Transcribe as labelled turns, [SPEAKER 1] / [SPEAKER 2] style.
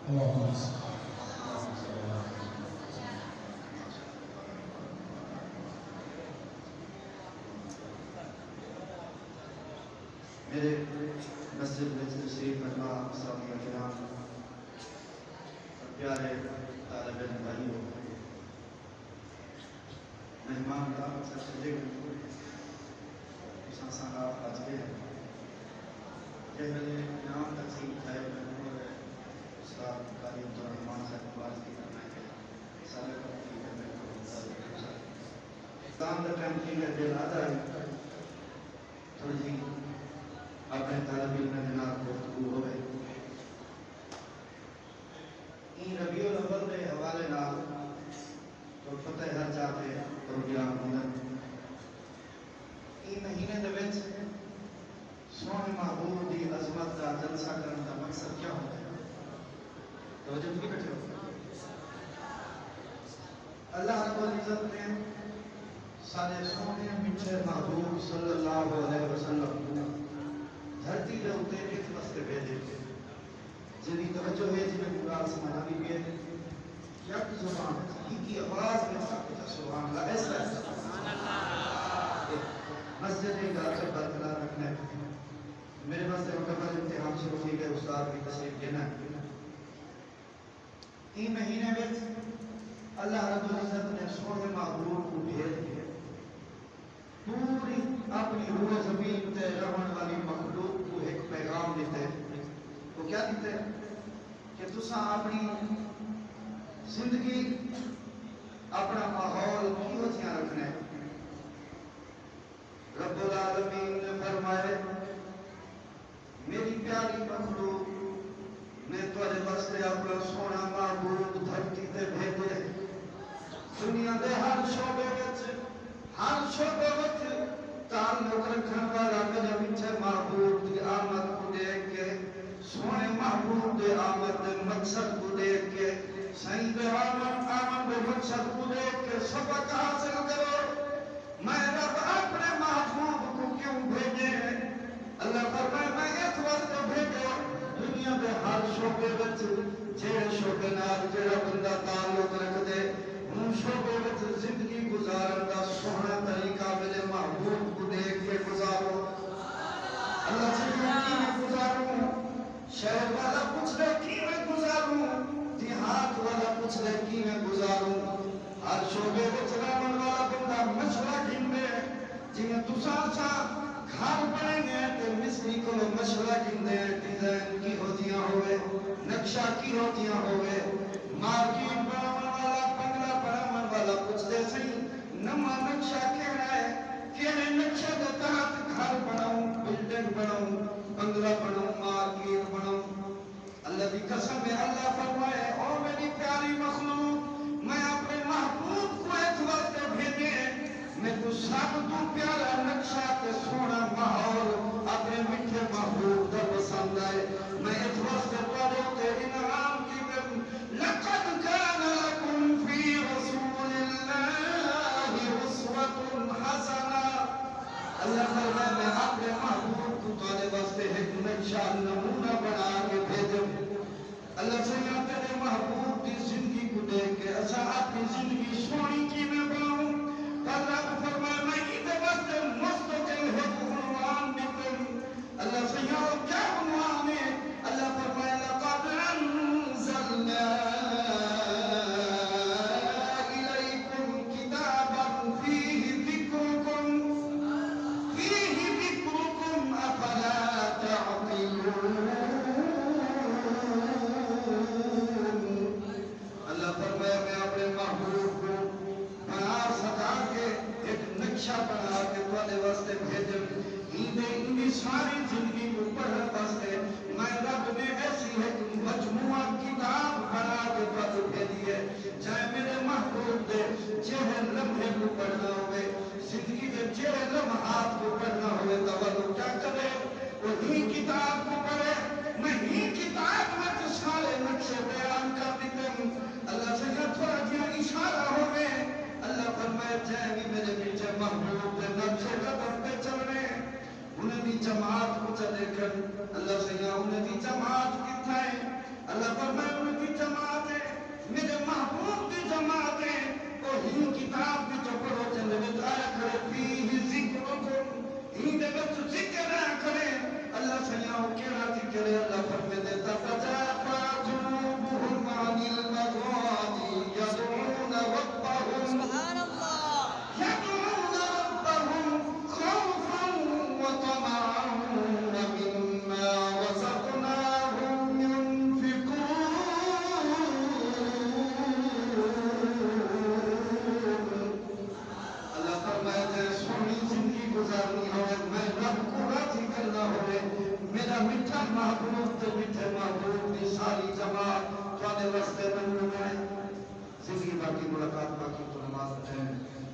[SPEAKER 1] میرے مسجد میں تشریف فرما اسلامی کرام پیارے طالب علم بھائیوں، مہمان کا سب سے لے سانسان آپ آج کے ہیں کہ میں نے انعام تقسیم کھائے اور استاد قاری عبدالرحمان صاحب بات کی کرنا ہے سارے کو کی کرنے کو اسلام کا ٹائم کی ہے دل آتا ہے تھوڑی جی اپنے طالب علم جناب گفتگو ہوئے این ربیع الاول کے حوالے نال تو فتح ہر جاتے پروگرام ہوندن این مہینے دے وچ سونے محبوب دی عظمت دا جلسہ کرنے کا مقصد کیا ہوتا ہے؟ توجہ بھی بیٹھے ہو اللہ رب العزت نے سارے سونے میٹھے محبوب صلی اللہ علیہ وسلم دھرتی دے اوتے کس واسطے بھیجے جنی توجہ ہے جی میں قرآن سمجھا بھی گئے یک زبان کی آواز میں سکتا سبحان اللہ ایسا مسجد کا سے برقرار رکھنا ہے میرے واسطے مکمل امتحان شروع ہوئی گئے استاد کی تشریف دینا تین مہینے میں اللہ رب العزت نے سونے محبوب کو بھیج دیا پوری اپنی روح زمین تے رہن والی مخلوق کو ایک پیغام دیتے ہیں وہ کیا دیتے ہیں کہ تساں اپنی زندگی اپنا ماحول کیوں جہاں رکھنا ہے رب العالمین نے فرمائے میری پیاری مخلوق میں تھوڑے واسطے اپنا سونا معبود دھرتی تے بھیجے دنیا دے ہر شعبے وچ تعلق رکھنے والا میرے پیچھے محبوب دی آمد کو دیکھ کے سونے محبوب دی آمد دے مقصد کو دیکھ کے صحیح دے آمد دے مقصد کو دیکھ کے سبق حاصل کرو میں رب اپنے محبوب کو کیوں بھیجے اللہ فرمائے میں اس واسطے بھیجو دنیا دے ہر شعبے وچ جہڑے شعبے نال جہڑا بندہ تعلق رکھ دے ان شعبے وچ زندگی گزارن دا سونا طریقہ میرے محبوب کو دیکھ کے گزارو اللہ سے کی میں گزاروں شہر والا پوچھ لے کی میں گزاروں دیہات والا پوچھ لے کی میں گزاروں ہر شعبے وچ رہن والا بندہ مشورہ گھندے جنہیں تساں سا گھر بنیں گے تے مصری کو مشورہ گھندے ڈیزائن کی ہوتیاں ہوئے نقشہ کی ہوتیاں ہوئے مارکیٹ بناون والا بنگلہ بناون والا پوچھ دے صحیح نما نقشہ کہنا ہے کہنے نقشہ دے تحت گھر بناؤں بلڈنگ بناؤں بنگلہ بناؤں مارکیٹ بناؤں اللہ کی قسم ہے اللہ فرمائے او میری پیاری مخلوق میں اپنے محبوب کو ایک وقت بھیجے میں تو سب تو پیارا نقشہ تے سونا ماحول اپنے میٹھے محبوب کا پسند آئے میں ایک وقت پڑھو تے انعام کی کروں لقد كان لكم في رسول الله أسوة حسنة اللہ فرمائے میں اپنے محبوب کو تمہارے واسطے ایک نقشہ نمونہ بنا کے بھیجوں اللہ سے یا تیرے محبوب کی زندگی کو دیکھ کے ایسا اپنی زندگی سونی کی میں بناؤں اللہ کو فرمائے میں ادھے واسطے مستقل ہے عنوان دیتوں اللہ سے یا کیا عنوان ہے اللہ فرمائے لقد انزلنا بنا کے تھوڑے واسطے بھیجن ہی ساری زندگی کو پڑھنے واسطے میں رب نے ایسی ہے مجموعہ کتاب بنا کے تھوڑے بھیجی ہے چاہے میرے محبوب دے چہرے لمحے کو پڑھنا ہوئے زندگی دے چہرے لمحات کو پڑھنا ہوئے تو وہ کیا کرے وہی کتاب کو پڑھے میں ہی کتاب میں تو سارے نقشے بیان کر دیتے ہوں اللہ سے تھوڑا جہاں اشارہ ہوئے اللہ فرمائے جائے بھی میرے پیچھے محبوب دے نقشے قدم پہ چلنے انہیں بھی جماعت کو چلے کر اللہ سے یا انہیں بھی جماعت کتھائے اللہ فرمائے انہیں بھی ہی کتاب بھی جو پڑھو جن بتایا کرے فیہ ذکرکم ہی دے بچ ذکر نہ کرے اللہ سیاں کیڑا ذکر ہے اللہ فرمے دیتا تجافا جنوبہم عن المضاجع يدعون ربهم يدعون ربهم خوفا وطمعا ومما رزقناهم ينفقون اللہ فرماتے ہیں سونی زندگی گزارنی ہوئے میں رب کو راضی کرنا ہوئے میرا میٹھا محبوب تے میٹھے محبوب دی ساری جماعت تواڈے واسطے منظور ہے زندگی باقی ملاقات باقی تو نماز پڑھیں